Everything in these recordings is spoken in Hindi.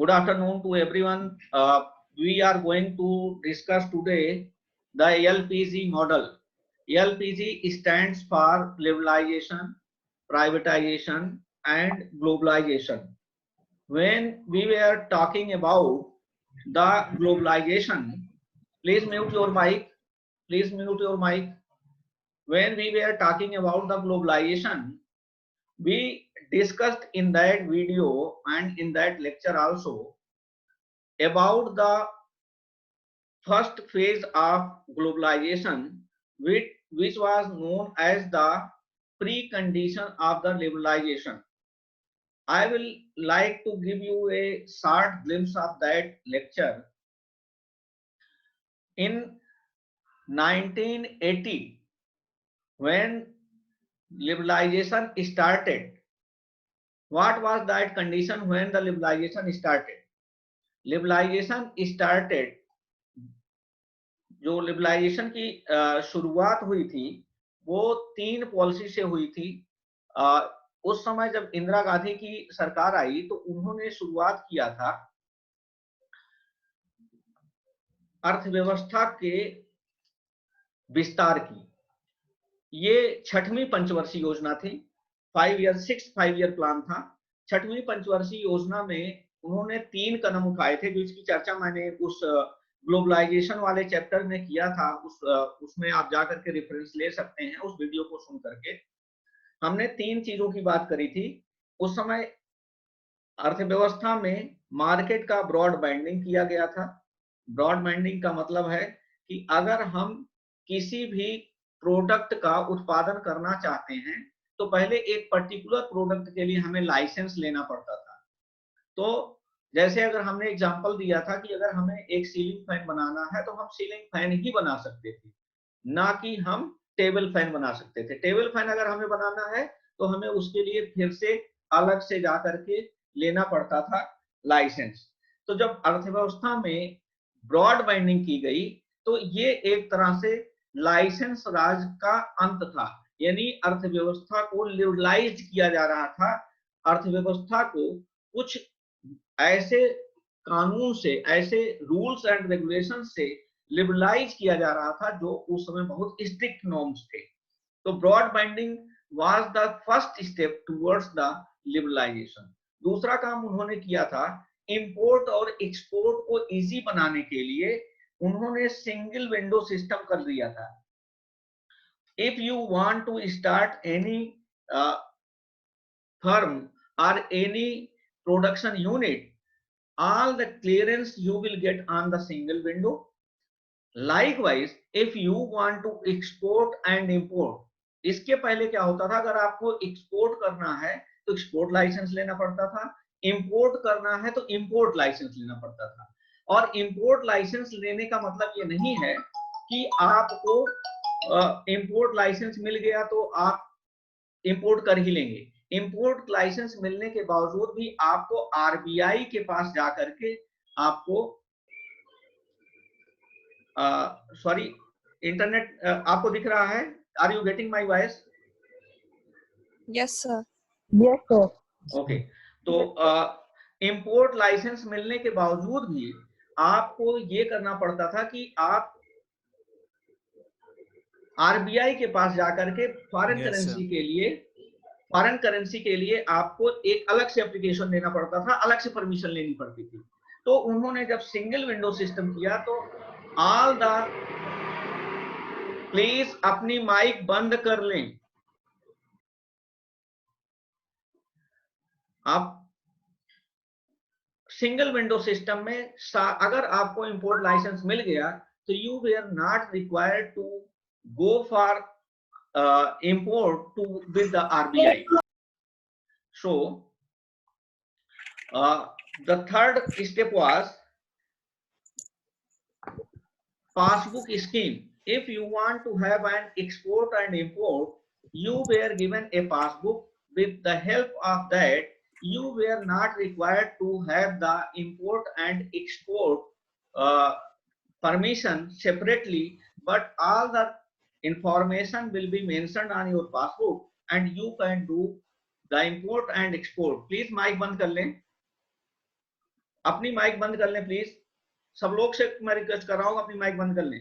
Good afternoon to everyone. We are going to discuss today the LPG model. LPG stands for liberalization, privatization, and globalization. When we were talking about the globalization, please mute your mic. Please mute your mic. When we were talking about the globalization, we discussed in that video and in that lecture also about the first phase of globalization, which was known as the precondition of the liberalization. I will like to give you a short glimpse of that lecture. In 1980, when liberalization started, what was that condition when the liberalization started? Liberalization started, जो लिबरलाइजेशन की शुरुआत हुई थी वो 3 पॉलिसी से हुई थी। उस समय जब इंदिरा गांधी की सरकार आई तो उन्होंने शुरुआत किया था अर्थव्यवस्था के विस्तार की। ये 6वीं पंचवर्षीय योजना थी। 5 ईयर प्लान था। 6वीं पंचवर्षीय योजना में उन्होंने 3 कदम उठाए थे, जिसकी चर्चा मैंने उस ग्लोबलाइजेशन वाले चैप्टर में किया था। उसमें आप जाकर के रेफरेंस ले सकते हैं, उस वीडियो को सुन करके। हमने 3 चीजों की बात करी थी। उस समय अर्थव्यवस्था में मार्केट का ब्रॉड बैंडिंग किया गया था। ब्रॉड बैंडिंग का मतलब है कि अगर हम किसी भी प्रोडक्ट का उत्पादन करना चाहते हैं तो पहले एक पर्टिकुलर प्रोडक्ट के लिए हमें लाइसेंस लेना पड़ता था। तो जैसे अगर हमने एग्जांपल दिया था कि अगर हमें एक सीलिंग फैन बनाना है तो हम सीलिंग फैन ही बना सकते थे, ना कि हम टेबल फैन बना सकते थे। टेबल फैन अगर हमें बनाना है तो हमें उसके लिए फिर से अलग से जा करके लेना पड़ता था लाइसेंस। तो जब अर्थव्यवस्था में ब्रॉड बैंडिंग की गई तो ये एक तरह से लाइसेंस राज का अंत था, यानी अर्थव्यवस्था को लिबरलाइज किया जा रहा था। अर्थव्यवस्था को कुछ ऐसे कानून से, ऐसे रूल्स एंड रेगुलेशन से लिबरलाइज किया जा रहा था जो उस समय बहुत स्ट्रिक्ट नॉर्म्स थे। तो broad banding was the first step towards the liberalisation. दूसरा काम उन्होंने किया था, इंपोर्ट और एक्सपोर्ट को इजी बनाने के लिए उन्होंने सिंगल विंडो सिस्टम कर दिया था। If you want to start any firm or any production unit, all the clearance you will get on the single window. Likewise, if you want to export and import, इसके पहले क्या होता था, अगर आपको एक्सपोर्ट करना है तो एक्सपोर्ट लाइसेंस लेना पड़ता था, इंपोर्ट करना है तो इंपोर्ट लाइसेंस लेना पड़ता था। और इंपोर्ट लाइसेंस लेने का मतलब ये नहीं है कि आपको इंपोर्ट लाइसेंस मिल गया तो आप इंपोर्ट कर ही लेंगे। इंपोर्ट लाइसेंस मिलने के बावजूद भी आपको आरबीआई के पास जाकर के आपको सॉरी इंटरनेट आपको दिख रहा है? Are you getting my voice? Yes sir. Yes sir. Okay, तो इंपोर्ट लाइसेंस मिलने के बावजूद भी आपको ये करना पड़ता था कि आप आरबीआई के पास जाकर के फॉरेन करेंसी के लिए आपको एक अलग से एप्लीकेशन देना पड़ता था, अलग से परमिशन लेनी पड़ती थी। तो उन्होंने जब सिंगल विंडो सिस्टम किया तो ऑल द, प्लीज अपनी माइक बंद कर लें। आप सिंगल विंडो सिस्टम में अगर आपको इंपोर्ट लाइसेंस मिल गया तो you were not required to go for import to with the RBI. So the third step was passbook scheme. If you want to have an export and import, you were given a passbook. With the help of that, you were not required to have the import and export permission separately, but all the information will be mentioned on your passbook and you can do the import and export. Please mic बंद कर लें। अपनी माइक बंद कर लें प्लीज, सब लोग से मैं रिक्वेस्ट कर रहा हूं अपनी माइक बंद कर लें,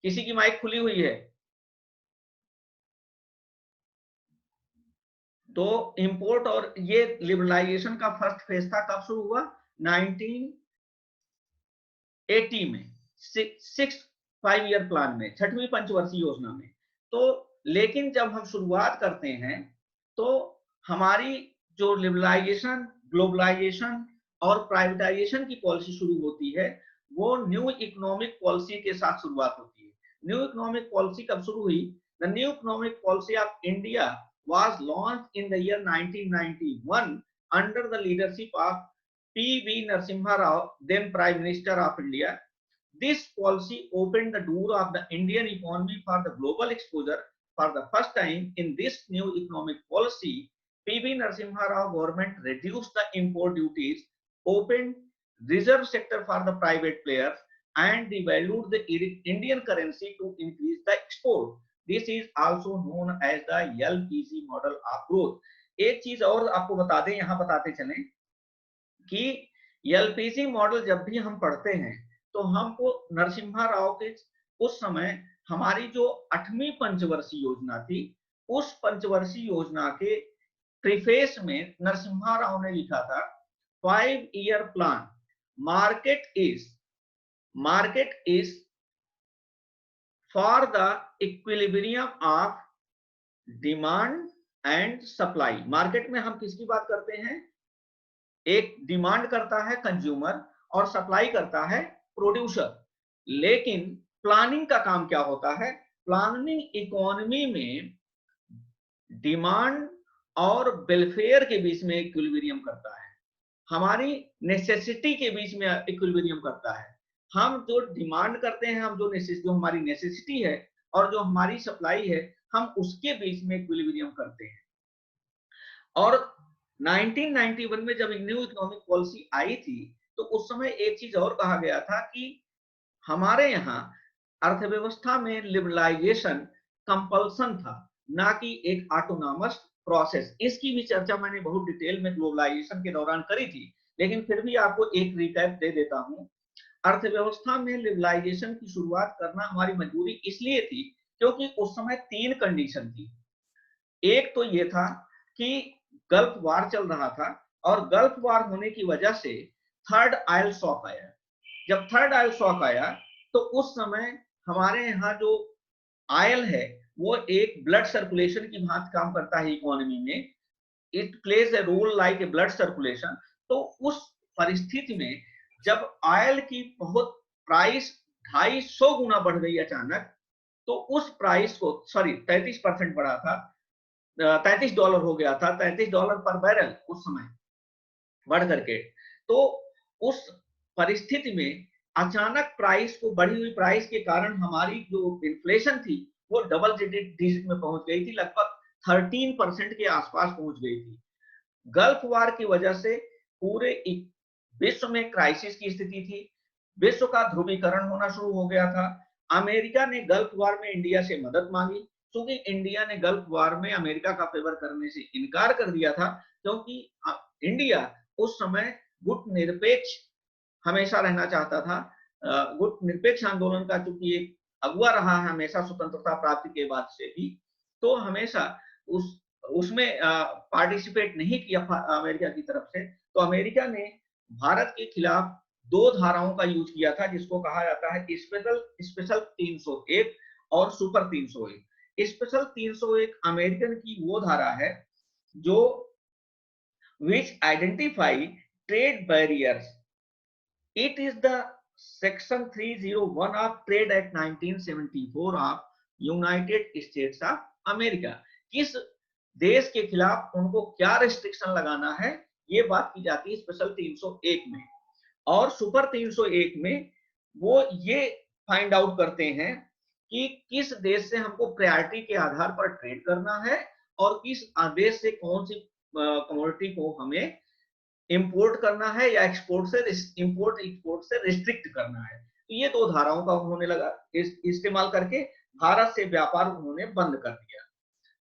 किसी की माइक खुली हुई है। तो इंपोर्ट और ये लिबरलाइजेशन का फर्स्ट फेज था, कब शुरू हुआ? 1980 में, 5 ईयर प्लान में, छठवीं पंचवर्षीय योजना में। तो लेकिन जब हम शुरुआत करते हैं तो हमारी जो लिबरलाइजेशन, ग्लोबलाइजेशन और प्राइवेटाइजेशन की पॉलिसी शुरू होती है, वो न्यू इकोनॉमिक पॉलिसी के साथ शुरुआत होती है। न्यू इकोनॉमिक पॉलिसी कब शुरू हुई? The new economic policy of India was launched in the year 1991 under the leadership of P.V. Narasimha Rao, then Prime Minister of India. This policy opened the door of the Indian economy for the global exposure. For the first time in this new economic policy, P.V. Narasimha Rao government reduced the import duties, opened reserve sector for the private players, and devalued the Indian currency to increase the export. This is also known as the LPC model of growth. एक चीज और आपको बता दें, यहां बताते चलें कि एलपीसी मॉडल जब भी हम पढ़ते हैं तो हमको नरसिम्हा राव के उस समय हमारी जो 8वीं पंचवर्षीय योजना थी, उस पंचवर्षीय योजना के प्रीफेस में नरसिम्हा राव ने लिखा था 5 year plan, market is for the equilibrium of demand and supply. Market में हम किसकी बात करते हैं? एक डिमांड करता है कंज्यूमर और सप्लाई करता है प्रोड्यूसर। लेकिन प्लानिंग का काम क्या होता है? प्लानिंग इकोनॉमी में डिमांड और वेलफेयर के बीच में इक्विलिब्रियम करता है, हमारी नेसेसिटी के बीच में इक्विलिब्रियम करता है। हम जो डिमांड करते हैं, हम जो हमारी नेसेसिटी है और जो हमारी सप्लाई है, हम उसके बीच में इक्विलिब्रियम करते हैं। और 1991 में जब न्यू इकोनॉमिक पॉलिसी आई थी तो उस समय एक चीज और कहा गया था कि हमारे यहाँ अर्थव्यवस्था में लिबरलाइजेशन कंपल्सन था, ना कि एक ऑटोनॉमस प्रोसेस। इसकी भी चर्चा मैंने बहुत डिटेल में ग्लोबलाइजेशन के दौरान करी थी, लेकिन फिर भी आपको एक रिकैप दे देता हूं। अर्थव्यवस्था में लिबरलाइजेशन की शुरुआत करना हमारी मजबूरी इसलिए थी क्योंकि उस समय 3 कंडीशन थी। एक तो ये था कि गल्फ वार चल रहा था और गल्फ वार होने की वजह से थर्ड ऑयल शॉक आया। जब थर्ड ऑयल शॉक आया तो उस समय हमारे यहाँ जो ऑयल है वो एक ब्लड सर्कुलेशन की भांति काम करता है इकोनॉमी में, it plays a role like a blood circulation. तो उस परिस्थिति में जब ऑयल की बहुत प्राइस 250 गुना बढ़ गई अचानक, तो उस प्राइस को 33% बढ़ा था, $33 हो गया था, $33 पर बैरल उस समय बढ़ करके। तो उस परिस्थिति में अचानक प्राइस को, बढ़ी हुई प्राइस के कारण हमारी जो इन्फ्लेशन थी वो डबल डिजिट में पहुंच गई थी, लगभग 13% के आसपास पहुंच गई थी। गल्फ वार की वजह से पूरे विश्व में क्राइसिस की स्थिति थी, विश्व का ध्रुवीकरण होना शुरू हो गया था। अमेरिका ने गल्फ वार में इंडिया से मदद मांगी, क्योंकि इंडिया ने गल्फ वार में अमेरिका का फेवर करने से इनकार कर दिया था, क्योंकि इंडिया उस समय गुट निरपेक्ष हमेशा रहना चाहता था। गुट निरपेक्ष आंदोलन का चूंकि एक अगुआ रहा है हमेशा स्वतंत्रता प्राप्ति के बाद से भी, तो हमेशा उसमें पार्टिसिपेट नहीं किया अमेरिका की तरफ से। तो अमेरिका ने भारत के खिलाफ 2 धाराओं का यूज किया था, जिसको कहा जाता है स्पेशल 301 और सुपर 301। स्पेशल 301 अमेरिकन की वो धारा है जो which identify trade barriers. It is the section 301 of Trade Act 1974 of United States of America. किस देश के खिलाफ उनको क्या रेस्ट्रिक्शन लगाना है, ये बात की जाती है स्पेशल 301 में। और सुपर 301 में वो ये फाइंड आउट करते हैं कि किस देश से हमको प्रायोरिटी के आधार पर ट्रेड करना है और किस देश से कौन सी कमोडिटी को हमें इंपोर्ट करना है या एक्सपोर्ट से रिस्ट्रिक्ट करना है। तो ये 2 धाराओं का उन्होंने लगा इस्तेमाल करके भारत से व्यापार उन्होंने बंद कर दिया।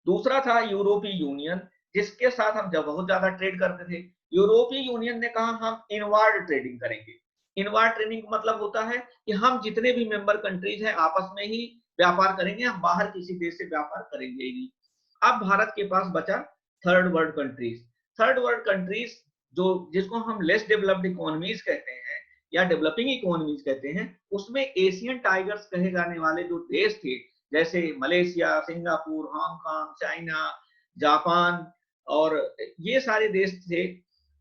दूसरा था यूरोपीय यूनियन, जिसके साथ हम जब बहुत ज्यादा ट्रेड करते थे। यूरोपीय यूनियन ने कहा हम इनवार्ड ट्रेडिंग करेंगे। इनवार्ड ट्रेडिंग का मतलब होता है कि हम जितने भी मेंबर कंट्रीज हैं आपस में ही व्यापार करेंगे, हम बाहर किसी देश से व्यापार करेंगे ही नहीं। अब भारत के पास बचा third world countries. Third world countries जो जिसको हम लेस डेवलप्ड इकोनॉमीज कहते हैं या डेवलपिंग इकोनॉमीज कहते हैं, उसमें एशियन टाइगर्स कहे जाने वाले जो देश थे, जैसे Malaysia, Singapore, Hong Kong, China, Japan और ये सारे देश थे,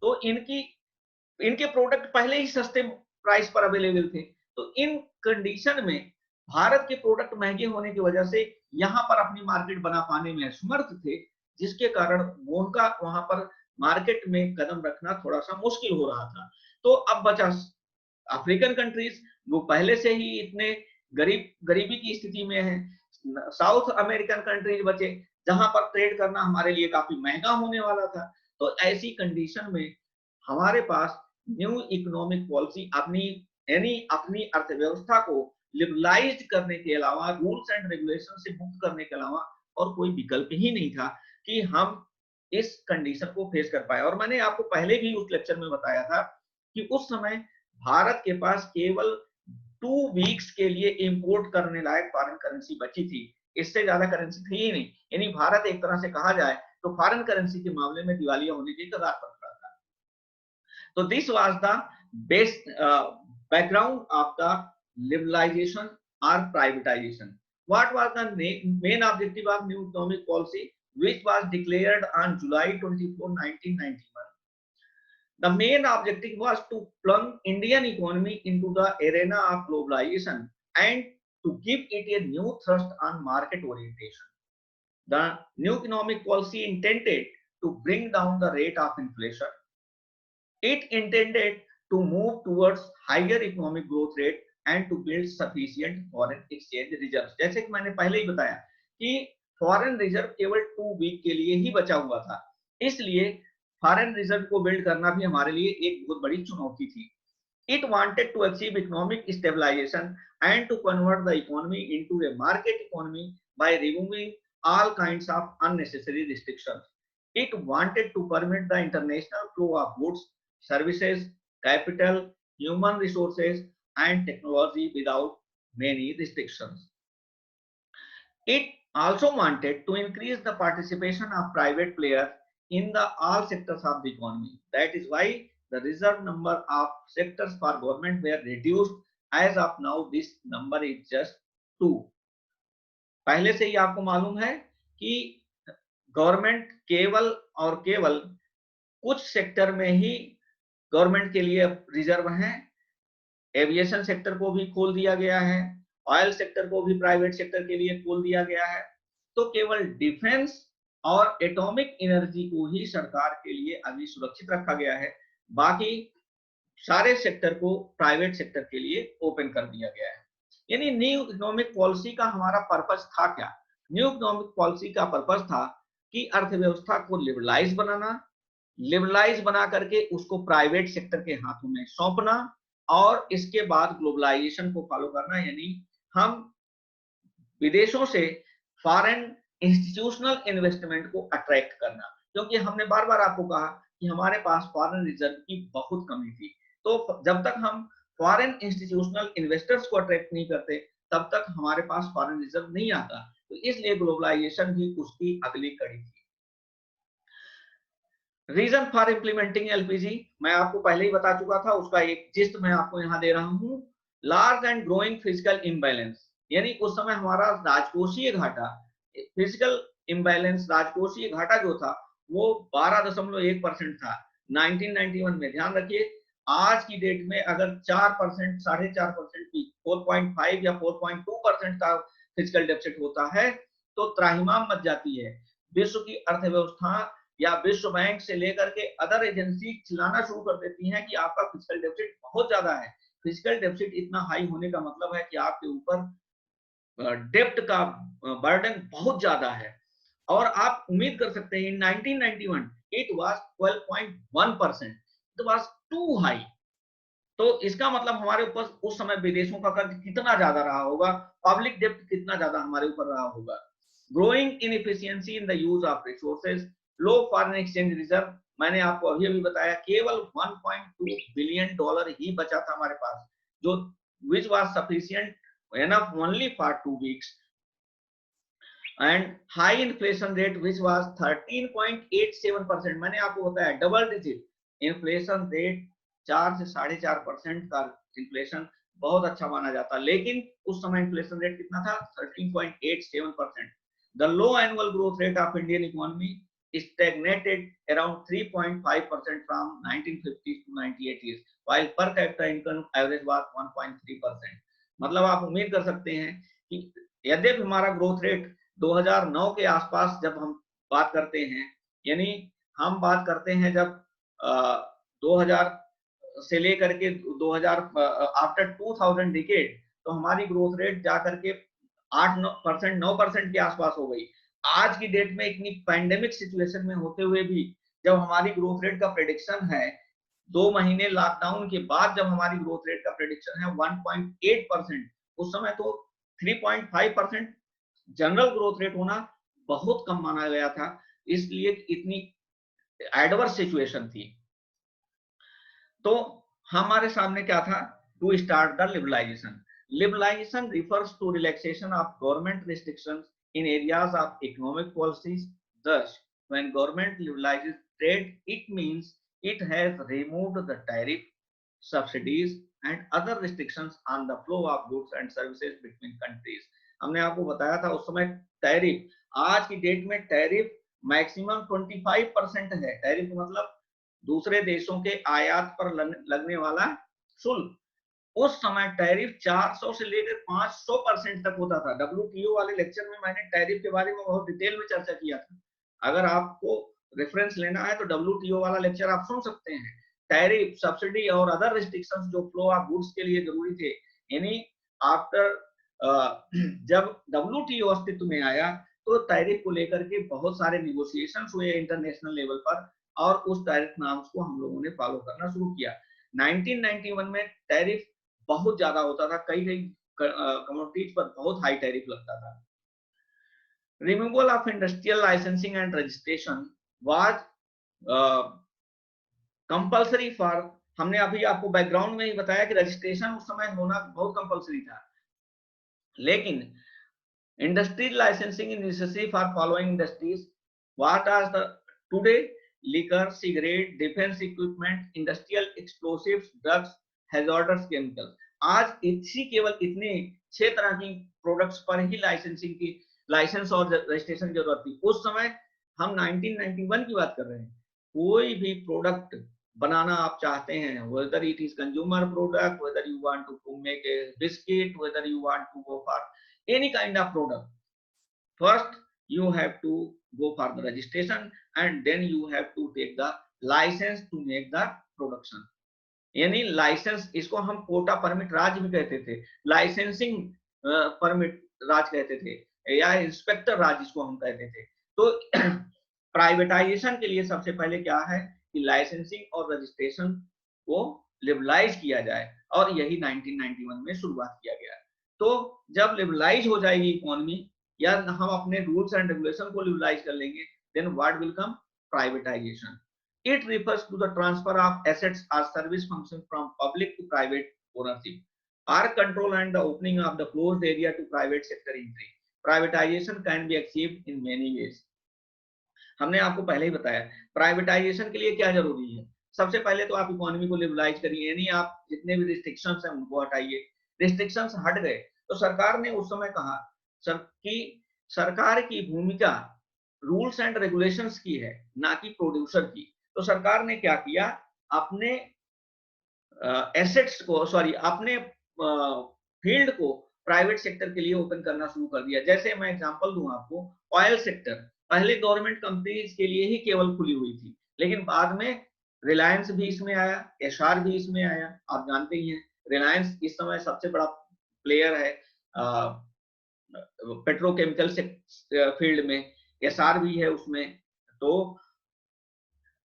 तो इनके प्रोडक्ट पहले ही सस्ते प्राइस पर अवेलेबल थे। तो इन कंडीशन में भारत के प्रोडक्ट महंगे होने की वजह से यहाँ पर अपनी मार्केट बना पाने में असमर्थ थे, जिसके कारण उनका वहां पर मार्केट में कदम रखना थोड़ा सा मुश्किल हो रहा था। तो अब बचा अफ्रीकन कंट्रीज, वो पहले से ही इतने गरीबी की स्थिति में है। साउथ अमेरिकन कंट्रीज बचे, जहां पर ट्रेड करना हमारे लिए काफी महंगा होने वाला था। तो ऐसी कंडीशन में हमारे पास न्यू इकोनॉमिक पॉलिसी अपनी अर्थव्यवस्था को लिबरलाइज करने के अलावा, रूल्स एंड रेगुलेशन से मुक्त करने के अलावा और कोई विकल्प ही नहीं था कि हम इस कंडीशन को फेस कर पाए। और मैंने आपको पहले भी उस लेक्चर में बताया था कि उस समय भारत के पास केवल 2 वीक्स के लिए इंपोर्ट करने लायक फॉरेन करेंसी बची थी, इससे ज्यादा करेंसी थी ही नहीं। यानी भारत एक तरह से कहा जाए तो फॉरेन करेंसी के मामले में दिवालिया होने की कगार पर खड़ा था। तो this was the best background of the liberalisation और privatisation. What was the main objective of new economic policy, which was declared on July 24, 1991? The main objective was to plunge Indian economy into the arena of globalization and to give it a new thrust on market orientation. The new economic policy intended to bring down the rate of inflation. It intended to move towards higher economic growth rate and to build sufficient foreign exchange reserves. जैसे कि मैंने पहले ही बताया कि फॉरेन रिजर्व केवल 2 वीक के लिए ही बचा हुआ था, इसलिए फॉरेन रिजर्व को बिल्ड करना भी हमारे लिए एक बहुत बड़ी चुनौती थी. It wanted to achieve economic stabilization and to convert the economy into a market economy by removing all kinds of unnecessary restrictions. It wanted to permit the international flow of goods, services, capital, human resources, and technology without many restrictions. It also wanted to increase the participation of private players in the all sectors of the economy. That is why the reserve number of sectors for government were reduced. As of now, this number is just 2. पहले से ही आपको मालूम है कि गवर्नमेंट केवल और केवल कुछ सेक्टर में ही गवर्नमेंट के लिए रिजर्व हैं. एविएशन सेक्टर को भी खोल दिया गया है, ऑयल सेक्टर को भी प्राइवेट सेक्टर के लिए खोल दिया गया है. तो केवल डिफेंस और एटॉमिक एनर्जी को ही सरकार के लिए अभी सुरक्षित रखा गया है, बाकी सारे सेक्टर को प्राइवेट सेक्टर के लिए ओपन कर दिया गया है. यानी न्यू इकोनॉमिक पॉलिसी का हमारा पर्पस था क्या? न्यू इकोनॉमिक पॉलिसी का पर्पस था कि अर्थव्यवस्था को लिबरलाइज बना करके उसको प्राइवेट सेक्टर के हाथों में सौंपना और इसके बाद ग्लोबलाइजेशन को फॉलो करना. यानी हम विदेशों से फॉरेन इंस्टीट्यूशनल इन्वेस्टमेंट को अट्रैक्ट करना, क्योंकि हमने बार बार आपको कहा कि हमारे पास फॉरेन रिजर्व की बहुत कमी थी. तो जब तक हम फॉरेन इंस्टीट्यूशनल इन्वेस्टर्स को अट्रैक्ट नहीं करते तब तक हमारे पास फॉरेन रिजर्व नहीं आता. तो इसलिए ग्लोबलाइजेशन भी उसकी अगली कड़ी थी. रीजन फॉर इंप्लीमेंटिंग एलपीजी मैं आपको पहले ही बता चुका था, उसका एक जिस्ट मैं आपको यहां दे रहा हूं. Large and growing physical imbalance, यानी उस समय हमारा राजकोषीय घाटा, फिजिकल इम्बैलेंस, राजकोषीय घाटा जो था वो 12.1% था 1991 में. ध्यान रखिए, आज की डेट में अगर 4%, 4.5% की 4.5 या 4.2% का फिजिकल डेफिसिट होता है तो त्राहिमाम मच जाती है. विश्व की अर्थव्यवस्था या विश्व बैंक से लेकर के अदर एजेंसी चिल्लाना शुरू कर देती हैं कि आपका फिजिकल डेफिसिट बहुत ज्यादा है. फिजिकल डेफिसिट इतना हाई होने का मतलब है कि आपके ऊपर डेप्ट का बर्डन बहुत ज्यादा है. और आप उम्मीद कर सकते हैं 1991 it was 12.1%, it was too high. तो इसका मतलब हमारे ऊपर उस समय विदेशों का कर्ज कितना ज्यादा रहा होगा, पब्लिक डेप्ट कितना ज्यादा हमारे ऊपर रहा होगा. Growing inefficiency in the use of resources, low foreign exchange reserve, मैंने आपको अभी अभी बताया केवल 1.2 बिलियन डॉलर ही बचा था हमारे पास, जो which was sufficient enough only for 2 weeks, and high inflation rate which was 13.87%। मैंने आपको बताया डबल डिजिट इन्फ्लेशन रेट, 4 से 4.5% का इन्फ्लेशन बहुत अच्छा माना जाता, लेकिन उस समय इन्फ्लेशन रेट कितना था? 13.87%। The low annual growth rate of Indian economy stagnated around 3.5% from 1950s to 1980s, while per capita income average was 1.3%। मतलब आप उम्मीद कर सकते हैं कि यद्यपि हमारा ग्रोथ रेट 2009 के आसपास जब हम बात करते हैं, यानी हम बात करते हैं जब 2000 से लेकर के 2000 आफ्टर 2000 डिकेड, तो हमारी ग्रोथ रेट जाकर के 8-9%, 9% के आसपास हो गई। आज की डेट में इतनी पैंडेमिक सिचुएशन में होते हुए भी जब हमारी ग्रोथ रेट का प्रेडिक्शन है, 2 महीने लॉकडाउन के बाद जब हमारी ग्रोथ रेट का प्रेडिक्शन है 1.8%, उस समय तो 3.5% जनरल ग्रोथ रेट होना बहुत कम माना गया था, इसलिए इतनी एडवर्स सिचुएशन थी। तो हमारे सामने क्या था? To start the liberalisation. Liberalisation refers to relaxation of government restrictions in areas of economic policies. Thus, when government liberalizes trade, it means it has removed the tariff, subsidies and other restrictions on the flow of goods and services between countries। हमने आपको बताया था उस समय टैरिफ, आज की डेट में टैरिफ मैक्सिमम 25% है। टैरिफ मतलब दूसरे देशों के आयात पर लगने वाला शुल्क। उस समय टैरिफ 400 से लेकर 500% तक होता था। WTO वाले लेक्चर में मैंने टैरिफ के बारे में बहुत डिटेल में चर्चा किया था। अगर आपको रेफरेंस लेना है तो WTO वाला लेक्चर आप सुन सकते हैं। टैरिफ, सब्सिडी और अदर रिस्ट्रिक्शंस जो फ्लो ऑफ गुड्स के लिए जरूरी थे, यानी आफ्टर जब WTO अस्तित्व में आया तो टैरिफ को लेकर के बहुत सारे निगोशिएशंस हुए इंटरनेशनल लेवल पर, और उस टैरिफ नॉर्म्स को हम लोगों ने फॉलो करना शुरू किया। 1991 में टैरिफ बहुत ज्यादा होता था, कई कमोडिटीज पर बहुत हाई टैरिफ लगता था। Removal of industrial licensing and registration was compulsory for, हमने अभी आपको बैकग्राउंड में ही बताया कि रजिस्ट्रेशन उस समय होना बहुत कंपल्सरी था, लेकिन industrial licensing is necessary for following industries. What are the today? Liquor, cigarette, defence equipment, industrial explosives, drugs, hazardous chemicals. आज इसी केवल इतने 6 तरह की प्रोडक्ट्स पर ही लाइसेंस और रजिस्ट्रेशन की जरूरत थी। उस समय हम 1991 की बात कर रहे हैं। कोई भी प्रोडक्ट बनाना आप चाहते हैं, whether it is consumer product, whether you want to make a biscuit, whether you want to go for any kind of product, first you have to go for the registration and then you have to take the license to make the production। यानी लाइसेंस, इसको हम कोटा परमिट राज भी कहते थे, लाइसेंसिंग परमिट राज कहते थे, या इंस्पेक्टर राज इसको हम कहते थे। तो प्राइवेटाइजेशन के लिए सबसे पहले क्या है कि लाइसेंसिंग और रजिस्ट्रेशन को लिबरलाइज किया जाए, और यही 1991 में शुरुआत किया गया। तो जब लिबरलाइज हो जाएगी इकोनॉमी, या हम अपने रूल्स एंड रेगुलेशन को लिबरलाइज कर लेंगे, then what will come? Privatisation. It refers to the transfer of assets or service functions from public to private ownership, or control and the opening of the closed area to private sector entry. Privatization can be achieved in many ways। हमने आपको पहले ही बताया प्राइवेटाइजेशन के लिए क्या जरूरी है। सबसे पहले तो आप इकोनॉमी को लिबरलाइज करिए, यानी आप जितने भी रिस्ट्रिक्शंस हैं उनको हटाइए। रिस्ट्रिक्शंस हट गए तो सरकार ने उस समय कहा कि सरकार की भूमिका रूल्स एंड रेगुलेशंस की है, ना कि प्रोड्यूसर की। तो सरकार ने क्या किया? अपने एसेट्स को, सॉरी, अपने फील्ड को प्राइवेट सेक्टर के लिए ओपन करना शुरू कर दिया। जैसे मैं एग्जांपल दूं आपको, ऑयल सेक्टर पहले गवर्नमेंट कंपनीज के लिए ही केवल खुली हुई थी, लेकिन बाद में रिलायंस भी इसमें आया, एशआर भी इसमें आया। आप जानते ही हैं रिलायंस इस समय सबसे बड़ा प्लेयर है पेट्रोकेमिकल फील्ड में, एशआर भी है उसमें। तो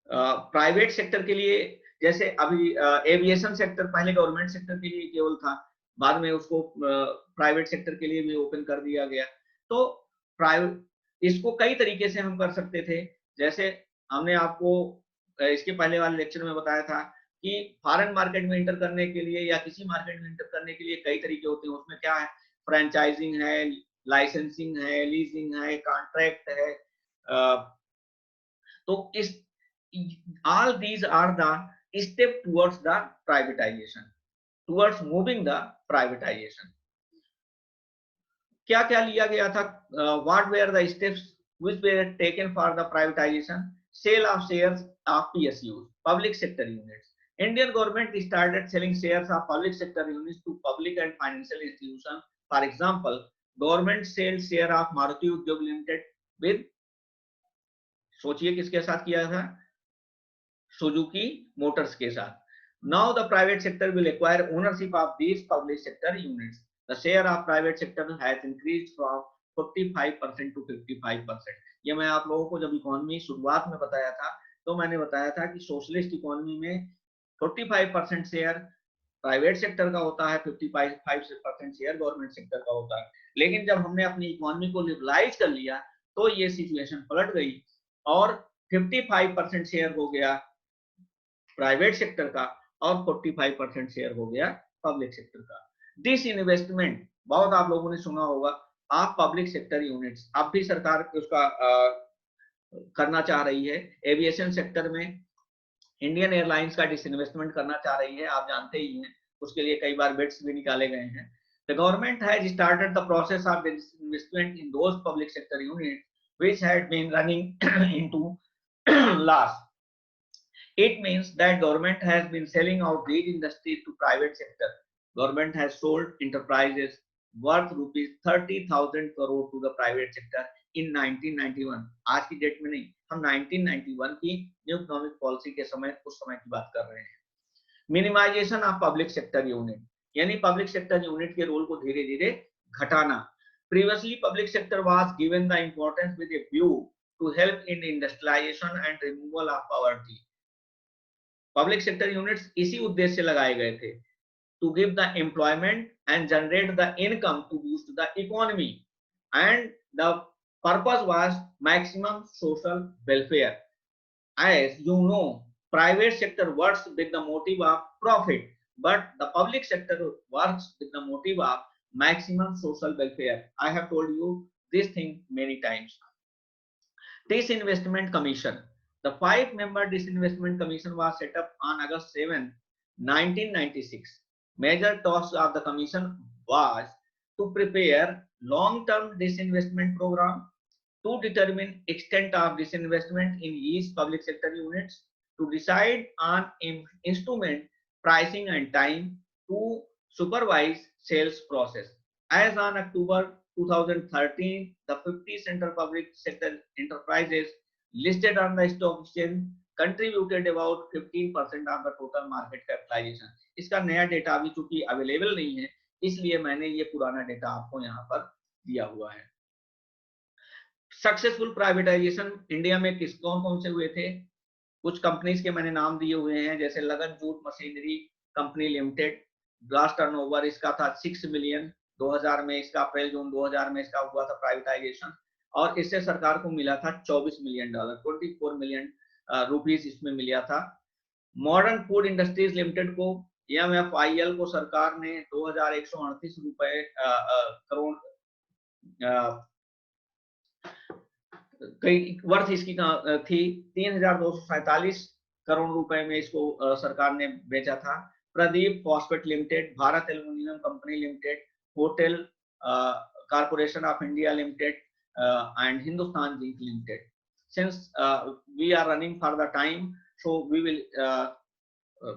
प्राइवेट सेक्टर के लिए, जैसे अभी एविएशन सेक्टर पहले गवर्नमेंट सेक्टर के लिए केवल था, बाद में उसको प्राइवेट सेक्टर के लिए भी ओपन कर दिया गया। तो प्राइवेट, इसको कई तरीके से हम कर सकते थे। जैसे हमने आपको इसके पहले वाले लेक्चर में बताया था कि फॉरेन मार्केट में इंटर करने के लिए या किसी मार्केट में इंटर करने के लिए कई तरीके होते हैं। उसमें क्या है, फ्रेंचाइजिंग है, लाइसेंसिंग है, लीजिंग है, कॉन्ट्रैक्ट है। तो इस all these are the step towards the privatization, towards moving the privatization. क्या क्या लिया गया था, what were the steps which were taken for the privatization? Sale of shares of PSUs, public sector units. Indian government started selling shares of public sector units to public and financial institutions. For example, government sold share of Maruti Udyog Limited with, सोचिए किसके साथ किया था, सुजुकी मोटर्स के साथ. Now the private sector will acquire ownership of these public sector units. The share of private sector has increased from 45% to 55%. ये मैं आप लोगों को जब इकोनॉमी शुरुआत में बताया था तो मैंने बताया था कि सोशलिस्ट इकोनॉमी में 45% शेयर प्राइवेट सेक्टर का होता है, 55% शेयर गवर्नमेंट सेक्टर का होता है. लेकिन जब हमने अपनी इकोनॉमी को लिबरलाइज कर लिया तो ये सिचुएशन पलट गई और 55% शेयर हो गया प्राइवेट सेक्टर का और 45% शेयर हो गया पब्लिक सेक्टर का. दिस इन्वेस्टमेंट, बहुत आप लोगों ने सुना होगा, आप पब्लिक सेक्टर यूनिट्स अब भी सरकार उसका करना चाह रही है. एविएशन सेक्टर में इंडियन एयरलाइंस का डिसइन्वेस्टमेंट करना चाह रही है, आप जानते ही हैं. उसके लिए कई बार बिड्स भी निकाले गए हैं. The government has started the process of disinvestment in those public sector units which had been running into loss. It means that government has been selling out these industries to private sector. Government has sold enterprises worth rupees 30,000 crore to the private sector in 1991. आज की डेट में नहीं, हम 1991 की न्यू इकोनॉमिक पॉलिसी के समय, उस समय की बात कर रहे हैं. Minimisation of public sector unit, यानी पब्लिक सेक्टर यूनिट के रोल को धीरे धीरे घटाना. Previously, public sector was given the importance with a view to help in industrialization and removal of poverty. Public sector units इसी उद्देश्य से लगाए गए थे, to give the employment and generate the income to boost the economy, and the purpose was maximum social welfare. As you know, private sector works with the motive of profit, but the public sector works with the motive of maximum social welfare. I have told you this thing many times. Disinvestment Commission. The 5-member Disinvestment Commission was set up on August 7, 1996. Major task of the commission was to prepare long-term disinvestment program, to determine extent of disinvestment in each public sector units, to decide on instrument pricing and time, to supervise sales process. As on October 2013, the 50 central public sector enterprises listed on the stock exchange contributed about 15% of the total market capitalization. इसका नया डेटा अभी चूंकि अवेलेबल नहीं है, इसलिए मैंने ये पुराना डेटा आपको यहाँ पर दिया हुआ है. सक्सेसफुल प्राइवेटाइजेशन इंडिया में किस कौन कौन से हुए थे? कुछ कंपनीज के मैंने नाम दिए हुए हैं, जैसे लगन jute machinery company limited. Grass turnover इसका था 6 मिलियन 2000 में, इसका अप्रैल जून 2000 में इसका हुआ था प्राइवेटाइजेशन, और इससे सरकार को मिला था $24 मिलियन, 24 मिलियन रुपीस इसमें मिला था. मॉडर्न फूड इंडस्ट्रीज लिमिटेड को, MFIL को सरकार ने 2138 रुपए करोड़ कई वर्थ इसकी थी, 3247 करोड़ रुपए में इसको सरकार ने बेचा था. Pradeep phosphate limited, Bharat aluminium company limited, hotel corporation of India limited and Hindustan Zinc Limited. Since we are running for the time, so we will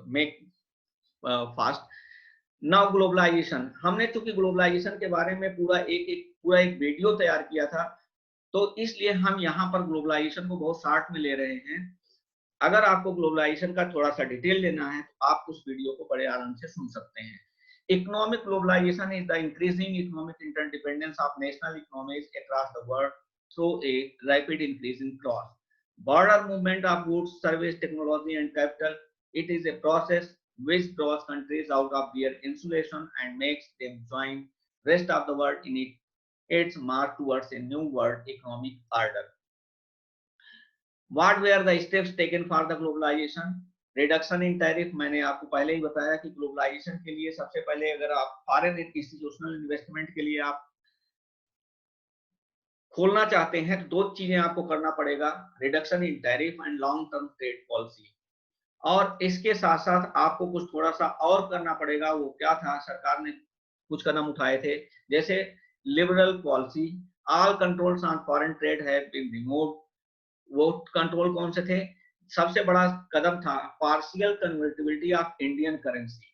make fast. Now globalization. हमने चूंकि ग्लोबलाइजेशन के बारे में पूरा एक वीडियो तैयार किया था, तो इसलिए हम यहाँ पर ग्लोबलाइजेशन को बहुत शॉर्ट में ले रहे हैं. अगर आपको ग्लोबलाइजेशन का थोड़ा सा डिटेल लेना है तो आप उस वीडियो को बड़े आराम से सुन सकते हैं. Economic globalization is the increasing economic interdependence of national economies across the world through a rapid increase in cross-border movement of goods, service, technology, and capital. It is a process which draws countries out of their insulation and makes them join rest of the world in its march towards a new world economic order. What were the steps taken for the globalisation, reduction in tariff. मैंने आपको पहले ही बताया कि ग्लोबलाइजेशन के लिए सबसे पहले अगर आप फॉरेन इंस्टीट्यूशनल इन्वेस्टमेंट के लिए आप खोलना चाहते हैं तो दो चीजें आपको करना पड़ेगा, reduction in tariff and long term trade policy. और इसके साथ साथ आपको कुछ थोड़ा सा और करना पड़ेगा, वो क्या था, सरकार ने कुछ कदम उठाए थे, जैसे liberal policy, all controls on foreign trade have been removed. वो कंट्रोल कौन से थे? सबसे बड़ा कदम था partial convertibility of Indian currency.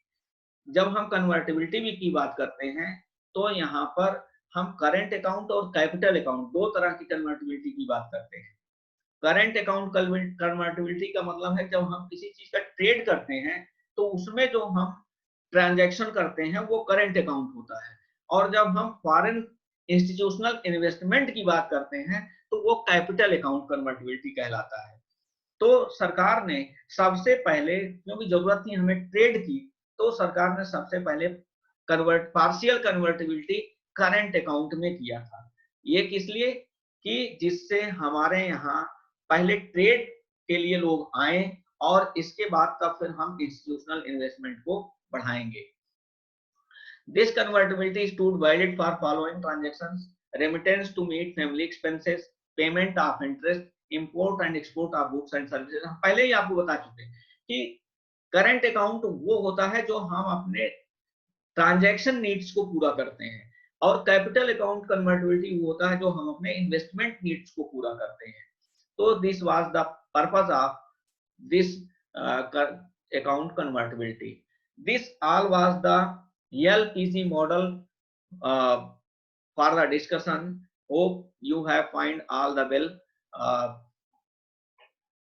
जब हम कन्वर्टिबिलिटी भी की बात करते हैं तो यहाँ पर हम करेंट अकाउंट और कैपिटल अकाउंट दो तरह की कन्वर्टिबिलिटी की बात करते हैं। करेंट अकाउंट कन्वर्टिबिलिटी का मतलब है जब हम किसी चीज का ट्रेड करते हैं तो उसमें जो हम ट्रांजैक्शन करते हैं वो करेंट अकाउंट होता है, और जब हम फॉरेन इंस्टीट्यूशनल इन्वेस्टमेंट की बात करते हैं तो वो कैपिटल अकाउंट कन्वर्टिबिलिटी कहलाता है। तो सरकार ने सबसे पहले, क्योंकि जरूरत थी हमें ट्रेड की, तो सरकार ने सबसे पहले पार्शियल कन्वर्टिबिलिटी करेंट अकाउंट में किया था। ये किस लिए? कि जिससे हमारे यहाँ पहले ट्रेड के लिए लोग आए और इसके बाद तब फिर हम इंस्टीट्यूशनल इन्वेस्टमेंट को बढ़ाएंगे। This convertibility stood valid for following transactions: remittance to meet family expenses, payment of interest, import and export of goods and services। हम पहले ही आपको बता चुके हैं कि करंट अकाउंट वो होता है जो हम अपने ट्रांजैक्शन नीड्स को पूरा करते हैं, और कैपिटल अकाउंट कन्वर्टिबिलिटी वो होता है जो हम अपने इन्वेस्टमेंट नीड्स को पूरा करते हैं। तो this was the purpose of this account convertibility. This all was the LPC model for the discussion. Hope you have find all the well.